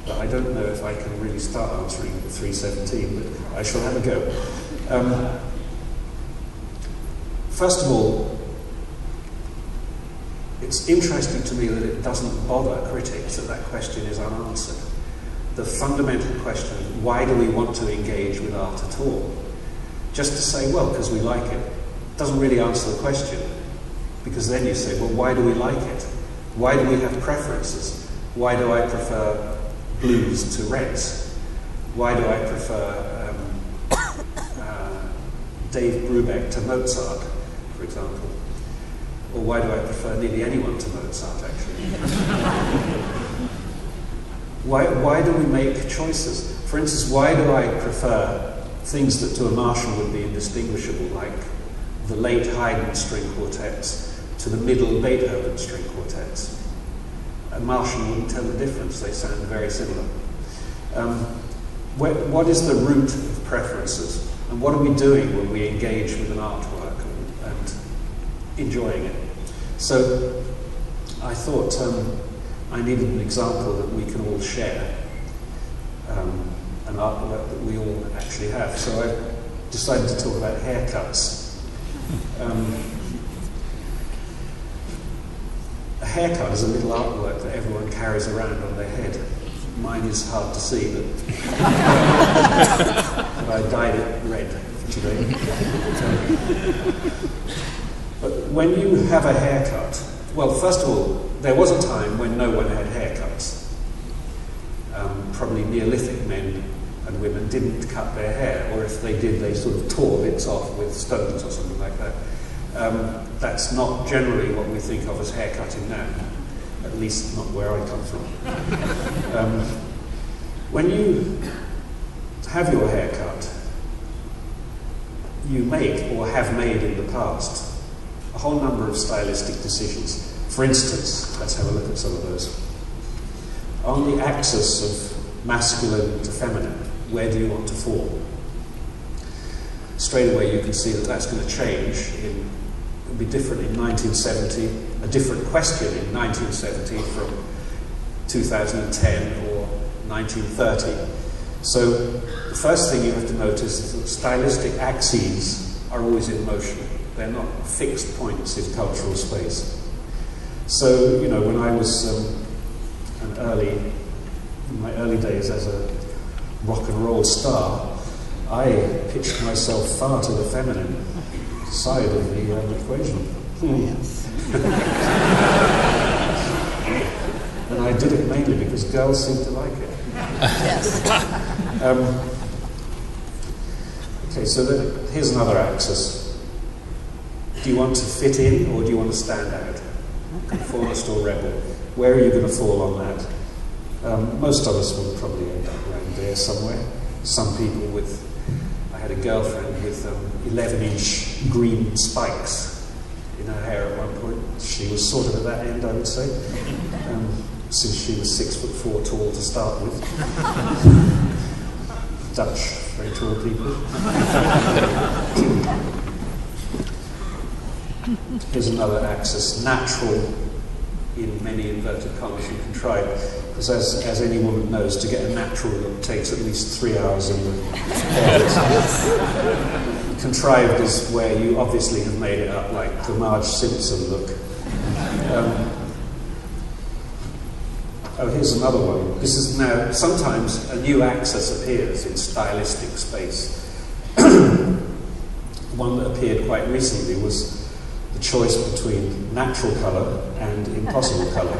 but I don't know if I can really start answering 317, but I shall have a go. First of all, it's interesting to me that it doesn't bother critics that that question is unanswered. The fundamental question, why do we want to engage with art at all? Just to say, well, because we like it, doesn't really answer the question. Because then you say, well, why do we like it? Why do we have preferences? Why do I prefer blues to reds? Why do I prefer Dave Brubeck to Mozart, for example? Or why do I prefer nearly anyone to Mozart, actually? Why do we make choices? For instance, why do I prefer things that to a Martian would be indistinguishable, like the late Haydn string quartets to the middle Beethoven string quartets? A Martian wouldn't tell the difference, they sound very similar. What is the root of preferences? And what are we doing when we engage with an artwork and enjoying it? So I thought I needed an example that we can all share, an artwork that we all actually have. So I decided to talk about haircuts. A haircut is a little artwork that everyone carries around on their head. Mine is hard to see, but I dyed it red today. But when you have a haircut, well, first of all, there was a time when no one had haircuts. Probably Neolithic men and women didn't cut their hair, or if they did, they sort of tore bits off with stones or something like that. That's not generally what we think of as haircutting now, at least not where I come from. When you have your haircut, you make, or have made in the past, a whole number of stylistic decisions. For instance, let's have a look at some of those. On the axis of masculine to feminine, where do you want to fall? Straight away you can see that that's going to change. It'll be different in 1970, a different question in 1970 from 2010 or 1930. So the first thing you have to notice is that stylistic axes are always in motion. They're not fixed points in cultural space. So, you know, when I was in my early days as a rock and roll star, I pitched myself far to the feminine side of the equation. Yes. And I did it mainly because girls seemed to like it. Yes. Okay, so here's another axis. Do you want to fit in or do you want to stand out? Conformist or rebel? Where are you going to fall on that? Most of us will probably end up around there somewhere. Some people with... I had a girlfriend with 11-inch green spikes in her hair at one point. She was sort of at that end, I would say, since she was 6'4" tall to start with. Dutch, very tall people. Here's another axis, natural in many inverted commas and contrived. Because as any woman knows, to get a natural look takes at least 3 hours in the hair. Contrived is where you obviously have made it up, like the Marge Simpson look. Oh, here's another one. This is now, sometimes a new axis appears in stylistic space. One that appeared quite recently was the choice between natural colour and impossible colour.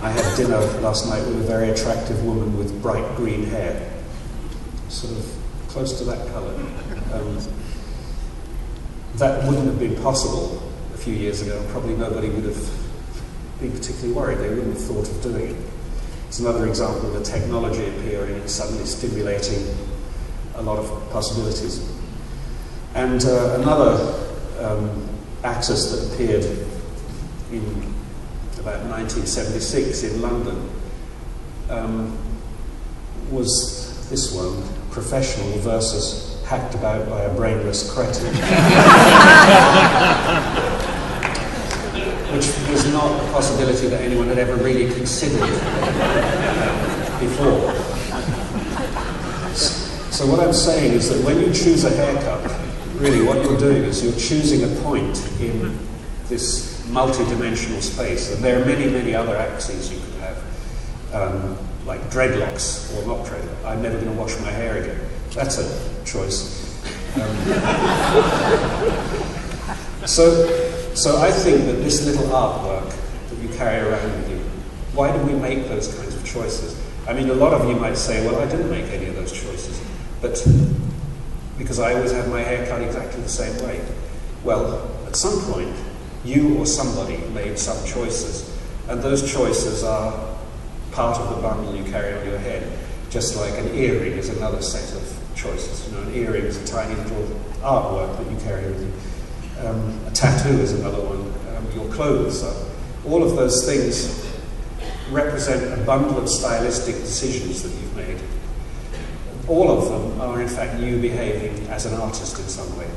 I had dinner last night with a very attractive woman with bright green hair, sort of close to that colour. That wouldn't have been possible a few years ago, and probably nobody would have been particularly worried. They wouldn't have thought of doing it. It's another example of the technology appearing and suddenly stimulating a lot of possibilities. And another axis that appeared in about 1976 in London was this one, professional versus hacked about by a brainless cretin. Which was not a possibility that anyone had ever really considered. before. So what I'm saying is that when you choose a haircut, really what you're doing is you're choosing a point in this multi-dimensional space. And there are many, many other axes you could have, like dreadlocks or not dreadlocks. I'm never going to wash my hair again. That's a choice. So I think that this little artwork that you carry around with you, why do we make those kinds of choices? I mean, a lot of you might say, well, I didn't make any of those choices, but because I always had my hair cut exactly the same way. Well, at some point, you or somebody made some choices, and those choices are part of the bundle you carry on your head, just like an earring is another set of choices. You know, an earring is a tiny little artwork that you carry with you. A tattoo is another one. Your clothes are. All of those things represent a bundle of stylistic decisions that you've made. All of them are, in fact, you behaving as an artist in some way.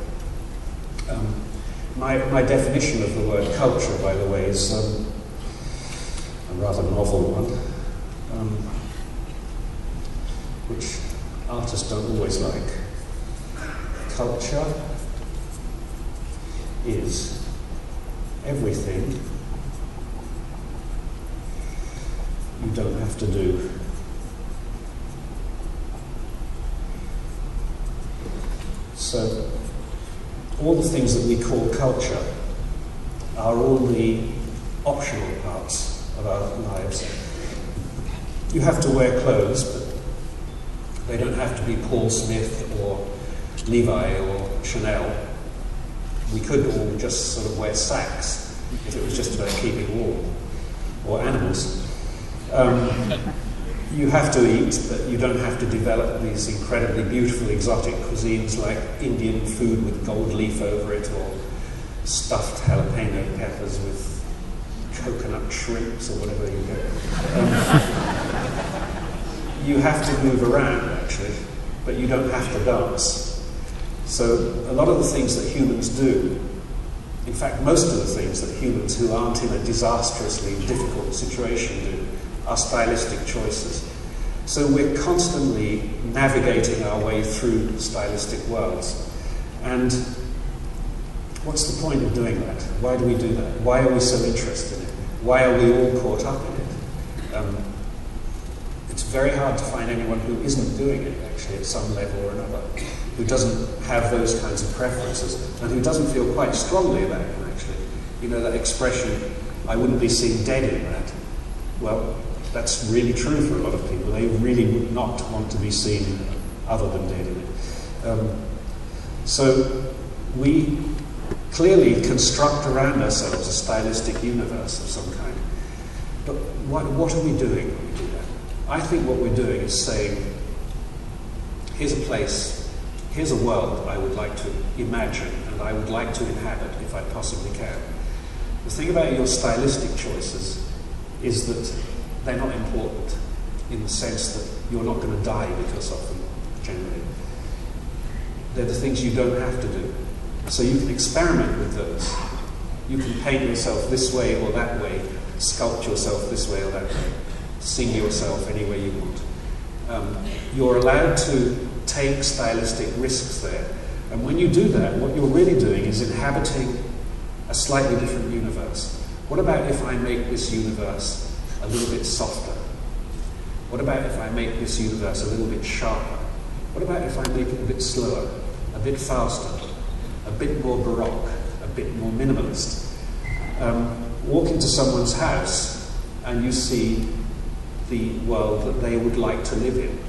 My definition of the word culture, by the way, is a rather novel one, which artists don't always like. Culture is everything you don't have to do. So, all the things that we call culture are all the optional parts of our lives. You have to wear clothes, but they don't have to be Paul Smith or Levi or Chanel. We could all just sort of wear sacks if it was just about keeping warm, or animals. You have to eat, but you don't have to develop these incredibly beautiful exotic cuisines like Indian food with gold leaf over it, or stuffed jalapeno peppers with coconut shrimps, or whatever you get. You have to move around, actually, but you don't have to dance. So a lot of the things that humans do, in fact, most of the things that humans who aren't in a disastrously difficult situation do, are stylistic choices. So we're constantly navigating our way through stylistic worlds. And what's the point of doing that? Why do we do that? Why are we so interested in it? Why are we all caught up in it? It's very hard to find anyone who isn't doing it, actually, at some level or another, who doesn't have those kinds of preferences, and who doesn't feel quite strongly about them, actually. You know, that expression, I wouldn't be seen dead in that. Well, that's really true for a lot of people. They really would not want to be seen other than dead in it. So we clearly construct around ourselves a stylistic universe of some kind. But what are we doing when we do that? I think what we're doing is saying, here's a place, here's a world I would like to imagine and I would like to inhabit if I possibly can. The thing about your stylistic choices is that they're not important in the sense that you're not going to die because of them, generally. They're the things you don't have to do. So you can experiment with those. You can paint yourself this way or that way, sculpt yourself this way or that way, sing yourself any way you want. You're allowed to take stylistic risks there. And when you do that, what you're really doing is inhabiting a slightly different universe. What about if I make this universe a little bit softer? What about if I make this universe a little bit sharper? What about if I make it a bit slower, a bit faster, a bit more baroque, a bit more minimalist? Walk into someone's house and you see the world that they would like to live in.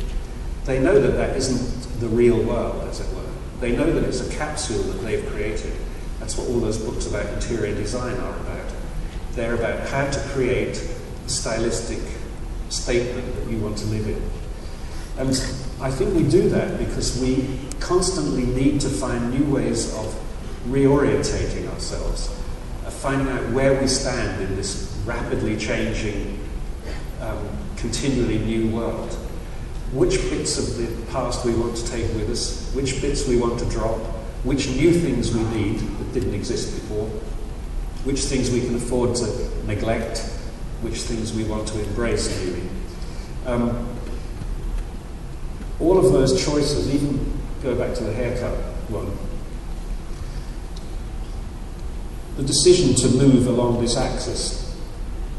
They know that that isn't the real world, as it were. They know that it's a capsule that they've created. That's what all those books about interior design are about. They're about how to create a stylistic statement that you want to live in. And I think we do that because we constantly need to find new ways of reorientating ourselves, of finding out where we stand in this rapidly changing, continually new world. Which bits of the past we want to take with us, which bits we want to drop, which new things we need that didn't exist before, which things we can afford to neglect, which things we want to embrace, maybe. all of those choices, even go back to the haircut one, the decision to move along this axis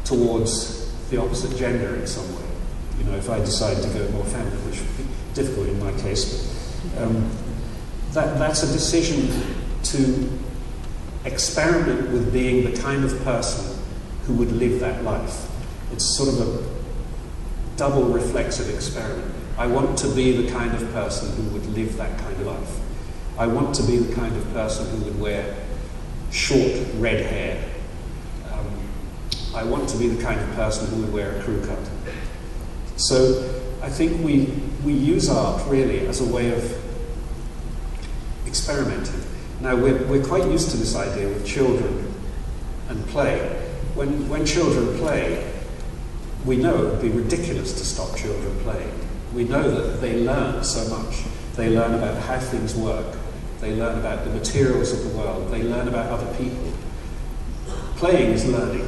towards the opposite gender in some way. You know, if I decide to go more feminine, which would be difficult in my case, but that's a decision to experiment with being the kind of person who would live that life. It's sort of a double reflexive experiment. I want to be the kind of person who would live that kind of life. I want to be the kind of person who would wear short red hair. I want to be the kind of person who would wear a crew cut. So I think we use art really as a way of experimenting. Now we're quite used to this idea with children and play. When children play, we know it would be ridiculous to stop children playing. We know that they learn so much. They learn about how things work. They learn about the materials of the world. They learn about other people. Playing is learning.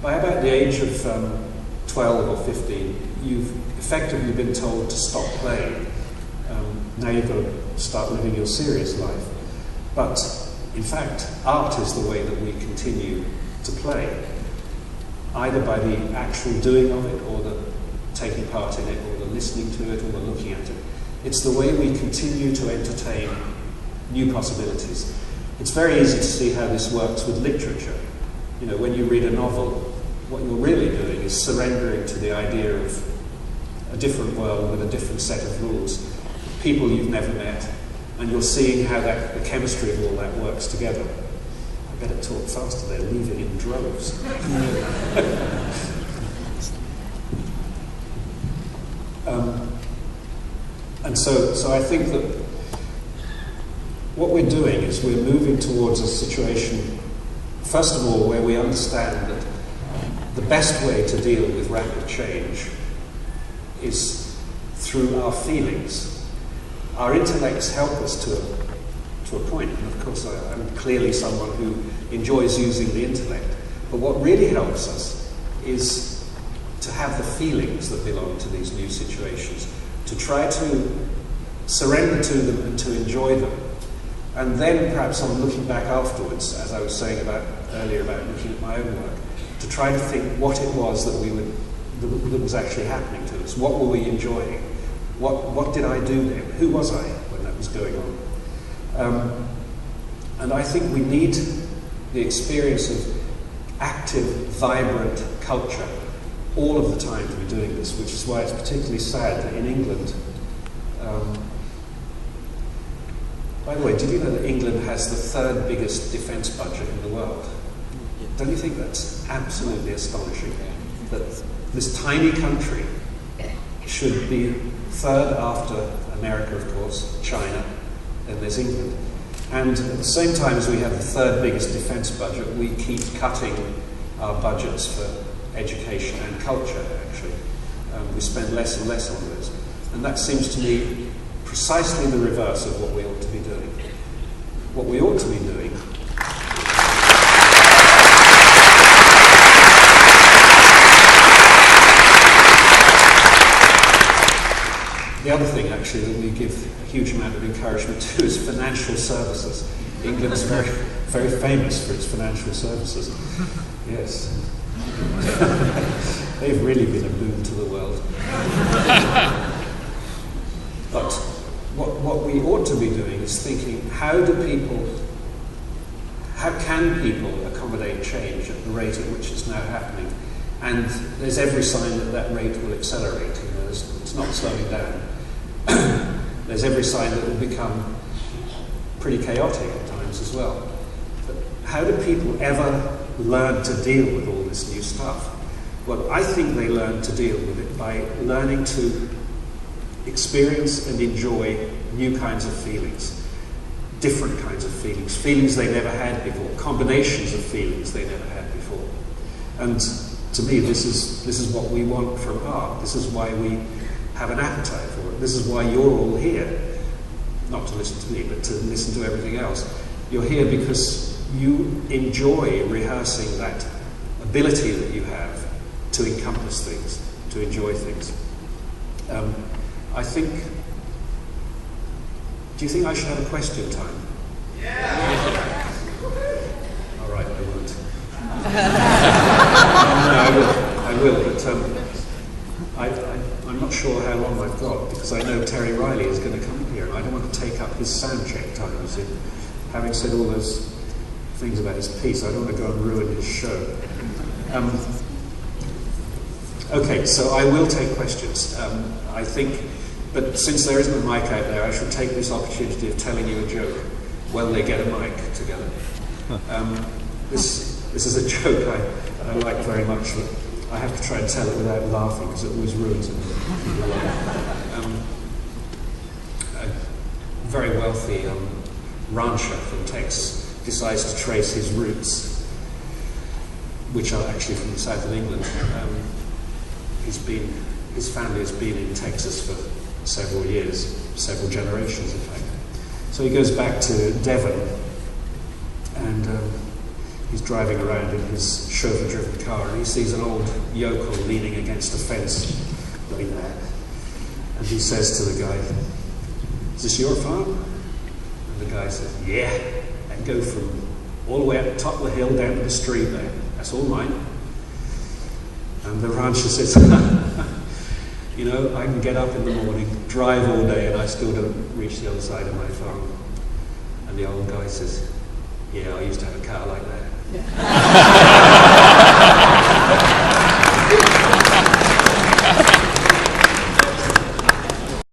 By about the age of 12 or 15, you've effectively been told to stop playing. Now you've got to start living your serious life. But in fact, art is the way that we continue to play, either by the actual doing of it, or the taking part in it, or the listening to it, or the looking at it. It's the way we continue to entertain new possibilities. It's very easy to see how this works with literature. You know, when you read a novel, what you're really doing is surrendering to the idea of a different world with a different set of rules, people you've never met, and you're seeing how the chemistry of all that works together. I better talk faster, they're leaving in droves. And so I think that what we're doing is we're moving towards a situation, first of all, where we understand that the best way to deal with rapid change is through our feelings. Our intellects help us to a point, and of course I'm clearly someone who enjoys using the intellect, but what really helps us is to have the feelings that belong to these new situations, to try to surrender to them and to enjoy them. And then perhaps on looking back afterwards, as I was saying earlier about looking at my own work, to try to think what it was that was actually happening to us. What were we enjoying? What did I do there? Who was I when that was going on? And I think we need the experience of active, vibrant culture all of the time to be doing this, which is why it's particularly sad that in England, by the way, did you know that England has the third biggest defence budget in the world? Don't you think that's absolutely astonishing? That this tiny country should be third after America, of course, China, then there's England. And at the same time as we have the third biggest defence budget, we keep cutting our budgets for education and culture, actually. We spend less and less on those. And that seems to me precisely the reverse of what we ought to be doing. What we ought to be doing the other thing, actually, that we give a huge amount of encouragement to is financial services. England is very, very famous for its financial services. Yes. They've really been a boon to the world. But what we ought to be doing is thinking, how can people accommodate change at the rate at which it's now happening? And there's every sign that that rate will accelerate. You know, it's not slowing down. There's every sign that it will become pretty chaotic at times as well. But how do people ever learn to deal with all this new stuff? Well, I think they learn to deal with it by learning to experience and enjoy new kinds of feelings, different kinds of feelings, feelings they never had before, combinations of feelings they never had before. And to me, this is what we want from art. This is why we have an appetite for it. This is why you're all here. Not to listen to me, but to listen to everything else. You're here because you enjoy rehearsing that ability that you have to encompass things, to enjoy things. I think... Do you think I should have a question time? Yeah! All right, I won't. No, I will, but I'm not sure how long I've got, because I know Terry Riley is going to come here, and I don't want to take up his sound check time, you see. Having said all those things about his piece, I don't want to go and ruin his show. Okay, so I will take questions. I think, but since there isn't a mic out there, I should take this opportunity of telling you a joke when they get a mic together. This is a joke I like very much. I have to try and tell it without laughing because it always ruins it. A very wealthy rancher from Texas decides to trace his roots, which are actually from the south of England. His family has been in Texas for several years, several generations in fact. So he goes back to Devon, and he's driving around in his chauffeur-driven car, and he sees an old yokel leaning against a fence like that. And he says to the guy, "Is this your farm?" And the guy says, "Yeah." And go from all the way up the top of the hill down to the stream there. "That's all mine." And the rancher says, "You know, I can get up in the morning, drive all day, and I still don't reach the other side of my farm." And the old guy says, "Yeah, I used to have a car like that." Yeah.